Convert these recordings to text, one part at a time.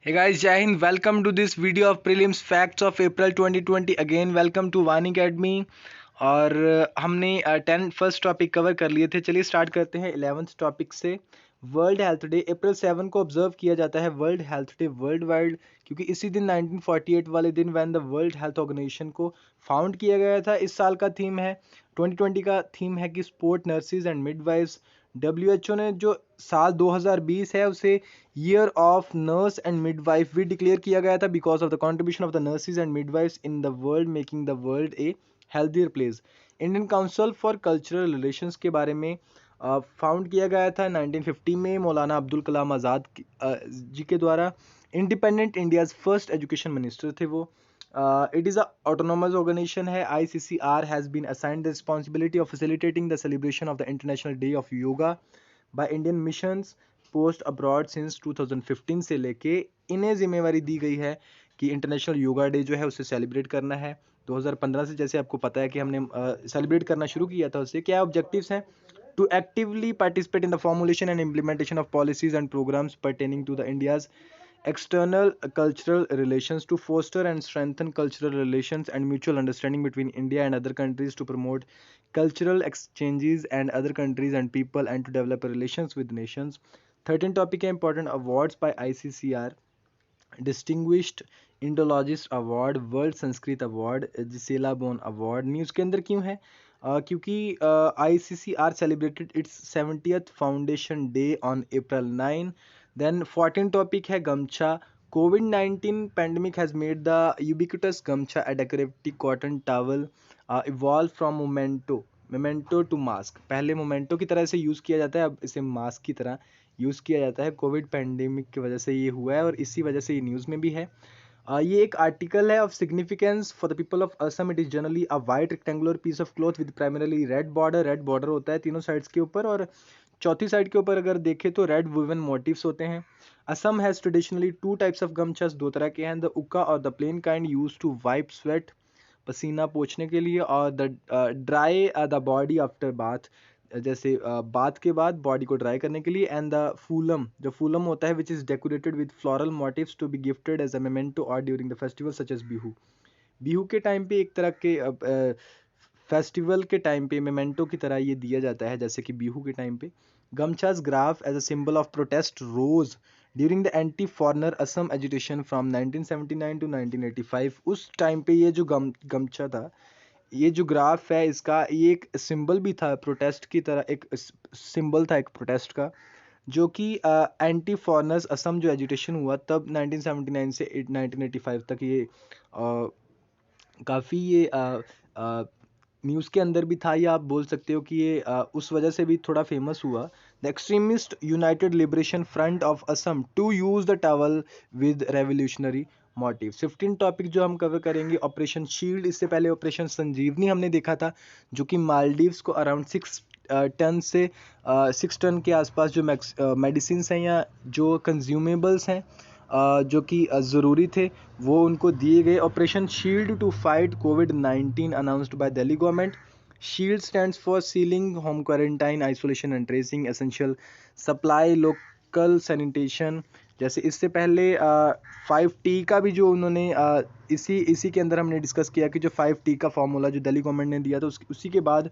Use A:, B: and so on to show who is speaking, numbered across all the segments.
A: Hey guys, Jai Hind. Welcome to this video of Prelims Facts of April 2020. Again, welcome to Vani Academy. और हमने 10 first topic cover कर लिए थे. चलिए start करते हैं 11th टॉपिक से. वर्ल्ड हेल्थ डे अप्रैल 7 को ऑब्जर्व किया जाता है World Health Day world wide, क्योंकि इसी दिन 1948 वाले दिन when the World Health Organisation को फाउंड किया गया था. इस साल का थीम है 2020 का थीम है कि sport nurses and midwives. WHO ने जो साल 2020 है उसे year of nurse and midwife भी डिक्लेयर किया गया था because of the contribution of the nurses and midwives in the world making the world A healthier place. Indian council for cultural relations के बारे में फाउंड किया गया था 1950 में मौलाना अब्दुल कलाम आज़ाद जी के द्वारा. Independent India's first education minister थे वो. It is a autonomous organization है. ICCR has been assigned the responsibility of facilitating the celebration of the International Day of Yoga by Indian missions post abroad since 2015 से लेके इन्हें जिम्मेवारी दी गई है कि इंटरनेशनल योगा डे जो है उसे सेलिब्रेट करना है. 2015 से जैसे आपको पता है कि हमने सेलिब्रेट करना शुरू किया था. उससे क्या ऑब्जेक्टिव्स हैं? To actively participate in the formulation and implementation of policies and programs pertaining to the India's external cultural relations, to foster and strengthen cultural relations and mutual understanding between India and other countries, to promote cultural exchanges and other countries and people, and to develop relations with nations. 13 topic है important awards by ICCR. Distinguished Indologist award, world Sanskrit award, Gisela Bonn award. News के अंदर क्यों है? क्योंकि ICCR celebrated its 70th foundation day on April 9. Then 14 topic है gamcha. COVID-19 pandemic has made the ubiquitous gamcha, a decorative cotton towel, evolve from memento to mask. पहले memento की तरह से यूज़ किया जाता है, अब इसे मास्क की तरह यूज़ किया जाता है. कोविड पैंडेमिक की वजह से ये हुआ है और इसी वजह से ये न्यूज़ में भी है. ये एक आर्टिकल है of significance for the people of Assam. It is generally a white rectangular piece of cloth with primarily red border. Red border होता है तीनों साइड्स के ऊपर, और चौथी साइड के ऊपर अगर देखें तो रेड वुवन मोटिव्स होते हैं. Assam has traditionally two types of gamchas, दो तरह के हैं. द उक्का और the plain kind use to wipe sweat, पसीना पोंछने के लिए, और the dry the body after bath, जैसे बाथ के बाद बॉडी को ड्राई करने के लिए. एंड द फूलम, जो फूलम होता है which is decorated with floral motifs to be gifted as a memento और during the festival such as Bihu. Bihu के टाइम पे एक तरह के फेस्टिवल के टाइम पे मेमेंटो की तरह ये दिया जाता है, जैसे कि बिहू के टाइम पे. गमछास ग्राफ as a symbol of protest rose during the anti foreigner Assam agitation from 1979 to 1985. उस टाइम पे ये जो गमछा था, ये जो ग्राफ है इसका, ये एक सिंबल भी था प्रोटेस्ट की तरह, एक सिंबल था एक प्रोटेस्ट का, जो कि एंटी फॉरनर्स असम जो एजुटेशन हुआ तब 1979 से 1985 तक ये काफ़ी ये न्यूज़ के अंदर भी था, या आप बोल सकते हो कि ये उस वजह से भी थोड़ा फेमस हुआ. The extremist United Liberation Front of Assam to use the towel with revolutionary motive. 15 topic जो हम कवर करेंगे ऑपरेशन शील्ड. इससे पहले ऑपरेशन संजीवनी हमने देखा था, जो कि मालदीव्स को अराउंड 6 टन से 6 टन के आसपास जो मेडिसिन हैं या जो कंज्यूमेबल्स हैं जो कि ज़रूरी थे वो उनको दिए गए. Operation shield to fight COVID-19 announced by Delhi government. Shield stands for sealing, home quarantine, isolation and tracing, essential supply, local sanitation. जैसे इससे पहले 5T का भी जो उन्होंने इसी के अंदर हमने डिस्कस किया कि जो 5T का फॉर्मूला जो दिल्ली गवर्नमेंट ने दिया था उसी के बाद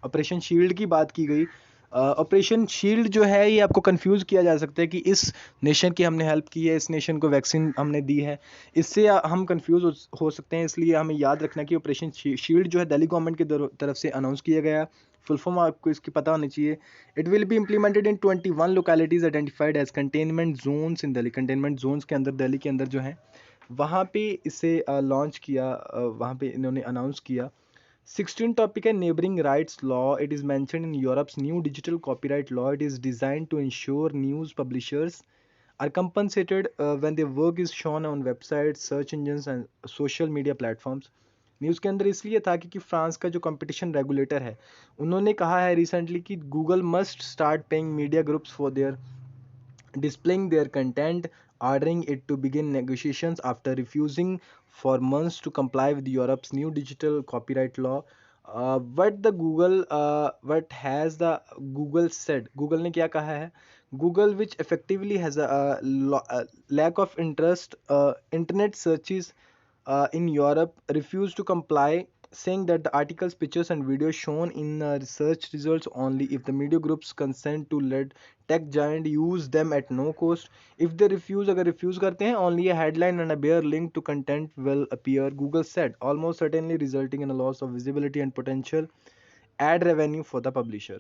A: ऑपरेशन शील्ड की बात की गई. ऑपरेशन शील्ड जो है ये आपको कंफ्यूज किया जा सकता है कि इस नेशन की हमने हेल्प की है, इस नेशन को वैक्सीन हमने दी है, इससे हम कंफ्यूज हो सकते हैं. इसलिए हमें याद रखना कि ऑपरेशन शील्ड जो है दिल्ली गवर्नमेंट की तरफ से अनाउंस किया गया. फुल फॉर्म आपको इसकी पता होनी चाहिए. It will be implemented in 21 localities identified as containment zones in Delhi. Containment zones के अंदर दिल्ली के अंदर जो है वहाँ पे इसे लॉन्च किया, वहाँ पे इन्होंने अनाउंस किया. 16 topic है neighboring rights law. It is mentioned in Europe's new digital copyright law. It is designed to ensure news publishers are compensated when their work is shown on websites, search engines and social media platforms. News के अंदर इसलिए था क्योंकि France का जो competition regulator है उन्होंने कहा है रिसेंटली कि Google must start paying media groups for their displaying their content, ordering it to begin negotiations after refusing for months to comply with Europe's new digital copyright law. What has the Google said? Google ने क्या कहा है? Google, which effectively has a lack of interest, internet searches in Europe refused to comply, saying that the articles, pictures, and videos shown in research results only if the media groups consent to let tech giant use them at no cost. If they refuse, अगर refuse करते हैं, only a headline and a bare link to content will appear, Google said, almost certainly resulting in a loss of visibility and potential ad revenue for the publisher.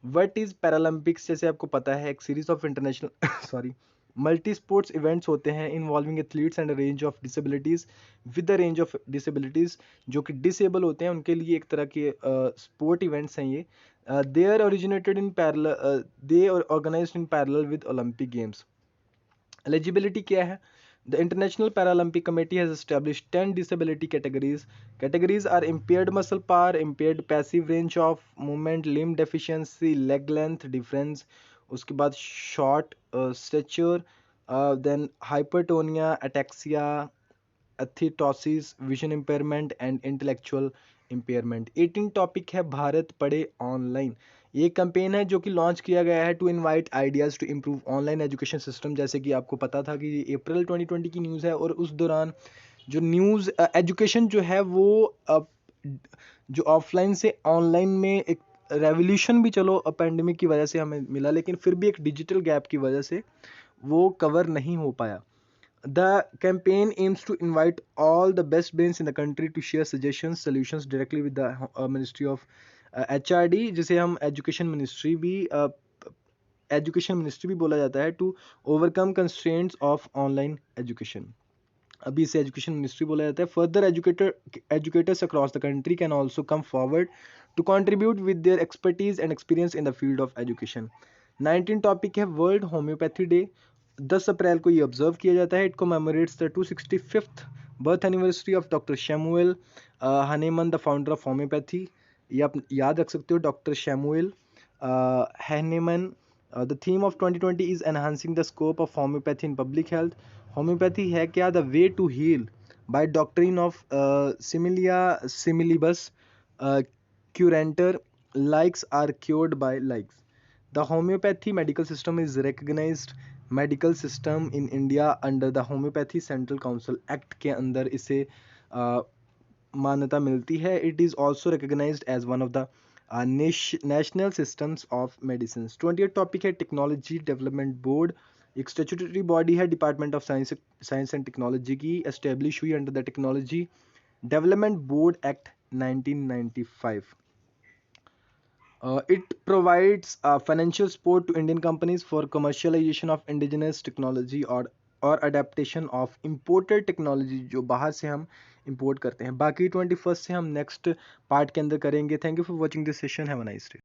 A: What is Paralympics? जैसे आपको पता है एक series of international sorry multi sports events होते हैं involving athletes and range of disabilities, with the range of disabilities, जो कि disable होते हैं उनके लिए एक तरह के स्पोर्ट इवेंट्स हैं ये. They are originated in parallel, they organised in parallel with Olympic games. Eligibility क्या है? The International Paralympic Committee has established 10 disability categories. Categories are impaired muscle power, impaired passive range of movement, limb deficiency, leg length difference, उसके बाद short stature, then hypertonia, ataxia, एथिटोसिस, vision impairment and intellectual impairment. 18 topic है भारत पढ़े online. ये campaign है जो कि launch किया गया है to invite ideas to improve online education system. जैसे कि आपको पता था कि ये अप्रैल 2020 की न्यूज़ है और उस दौरान जो न्यूज़ एजुकेशन जो है वो जो ऑफलाइन से ऑनलाइन में एक रेवोल्यूशन भी चलो पेंडेमिक की वजह से हमें मिला, लेकिन फिर भी एक डिजिटल गैप की वजह से वो कवर नहीं हो पाया. The campaign aims to invite all the best brains in the country to share suggestions, solutions directly with the Ministry of HRD, जिसे हम एजुकेशन मिनिस्ट्री भी बोला जाता है, to overcome constraints of online education. अभी इसे एजुकेशन मिनिस्ट्री बोला जाता है. Further educators across the country can also come forward to contribute with their expertise and experience in the field of education. 19 topic है वर्ल्ड होम्योपैथी डे. 10 अप्रैल को ये observe किया जाता है. It commemorates the 265th birth anniversary of doctor Samuel Hahnemann, the founder of homeopathy. ये आप याद रख सकते हो, doctor Samuel Hahnemann. The theme of 2020 is enhancing the scope of homeopathy in public health. Homeopathy है क्या? The way to heal by doctrine of similia similibus curentur, likes are cured by likes. The homeopathy medical system is recognized medical system in India under the Homeopathy Central Council Act के अंदर इसे मान्यता मिलती है. It is also recognized as one of the national systems of medicines. 20th topic है technology development board. एक statutory body है department of science and technology की, एस्टेब्लिश हुई under the technology development board act 1995. It provides financial support to Indian companies for commercialization of indigenous technology or adaptation of imported technology जो बाहर से हम import करते हैं. बाकी 21st से हम नेक्स्ट पार्ट के अंदर करेंगे. Thank you for watching this session. Have a nice day.